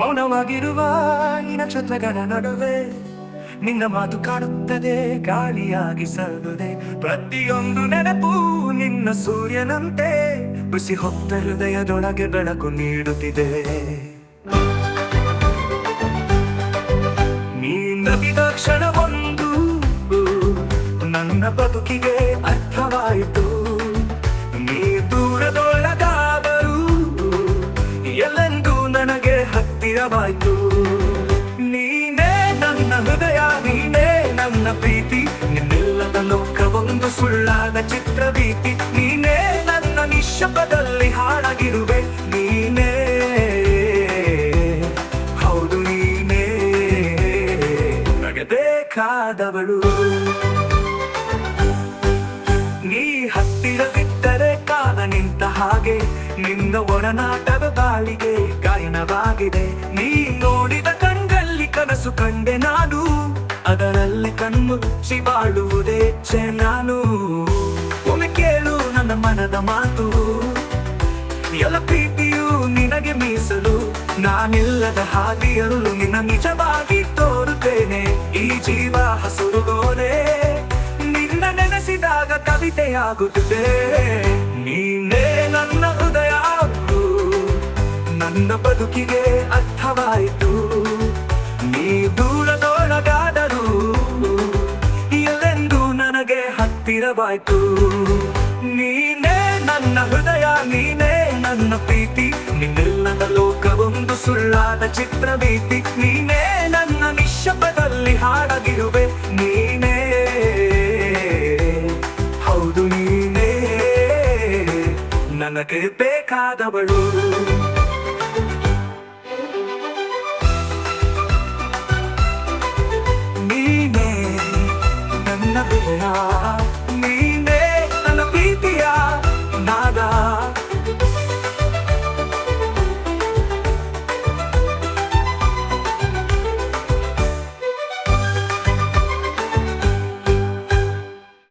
ಮೌನವಾಗಿರುವ ಈ ನಕ್ಷತ್ರಗಳ ನಡುವೆ ನಿನ್ನ ಮಾತು ಕಾಣುತ್ತದೆ, ಗಾಳಿಯಾಗಿ ಸಲ್ಲುದೆ. ಪ್ರತಿಯೊಂದು ನೆನಪು ನಿನ್ನ ಸೂರ್ಯನಂತೆ ಬಿಸಿ ಹೊತ್ತ ಹೃದಯದೊಳಗೆ ಬೆಳಕು ನೀಡುತ್ತಿದೆ. ನೀ ನಗಿದ ಕ್ಷಣವೊಂದು ನನ್ನ ಬದುಕಿಗೆ ಅರ್ಥವಾಯಿತು. ನೀ ದೂರದೊಳಗಾದರೂ ಎಲ್ಲೆಂದೂ ನನಗೆ ಹತ್ತಿರವಾಯಿತು. ನೀನೇ ನನ್ನ ಹೃದಯ, ನೀನೇ ನನ್ನ ಪ್ರೀತಿ, ನಿನ್ನೆಲ್ಲದ ಲೋಕವೊಂದು ಸುಳ್ಳಾದ ಚಿತ್ರಭೀತಿ. ನೀನೇ ನನ್ನ ನಿಶ್ಶಬ್ದದಲ್ಲಿ ಹಾಡಾಗಿರುವೆ, ನೀನೇ, ಹೌದು ನೀನೇ ನನಗೆ ಬೇಕಾದವಳು. ನೀ ಹತ್ತಿರವಿದ್ದರೆ ಕಾಲ ನಿಂತ ಹಾಗೆ, ನಿನ್ನ ಒಡನಾಟದ ಗಾಳಿಗೆ ಗಾಯನವಾಗಿದೆ. ನೀ ನೋಡಿದ ಕಣ್ಗಳಲ್ಲಿ ಕನಸು ಕಂಡೆ ನಾನು, ಅದರಲ್ಲಿ ಕಣ್ಮುಚ್ಚಿ ಬಾಳುವುದೇ ಛೆ ನಾನು. ಒಮ್ಮೆ ಕೇಳು ನನ್ನ ಮನದ ಮಾತು, ಎಲ್ಲ ಪ್ರೀತಿಯು ನಿನಗೆ ಮೀಸಲು. ನಾನಿಲ್ಲದ ಹಾದಿಯಲ್ಲೂ ನಿನ್ನ ನಿಜವಾಗಿ ತೋರುತ್ತೇನೆ. ಈ ಜೀವ ಹಸುರುಗೋಲೆ ನಿನ್ನ ನೆನೆಸಿದಾಗ ಕವಿತೆಯಾಗುತ್ತದೆ. ನೀನೇ ನನ್ನ ಹೃದಯ, ನನ್ನ ಬದುಕಿಗೆ ಅರ್ಥವಾಯಿತು. ನೀ ದೂರದೊಳಗಾದರೂ ಎಲ್ಲೆಂದೂ ನನಗೆ ಹತ್ತಿರವಾಯಿತು. ನೀನೇ ನನ್ನ ಹೃದಯ, ನೀನೇ ನನ್ನ ಪ್ರೀತಿ, ನಿನ್ನೆಲ್ಲದ ಲೋಕವೊಂದು ಸುಳ್ಳಾದ ಚಿತ್ರಭೀತಿ. ನೀನೇ ನನ್ನ ನಿಶ್ಶಬ್ದದಲ್ಲಿ ಹಾಡಾಗಿರುವೆ, ನೀನೇ, ಹೌದು ನೀನೇ ನನಗೆ ಬೇಕಾದವಳು.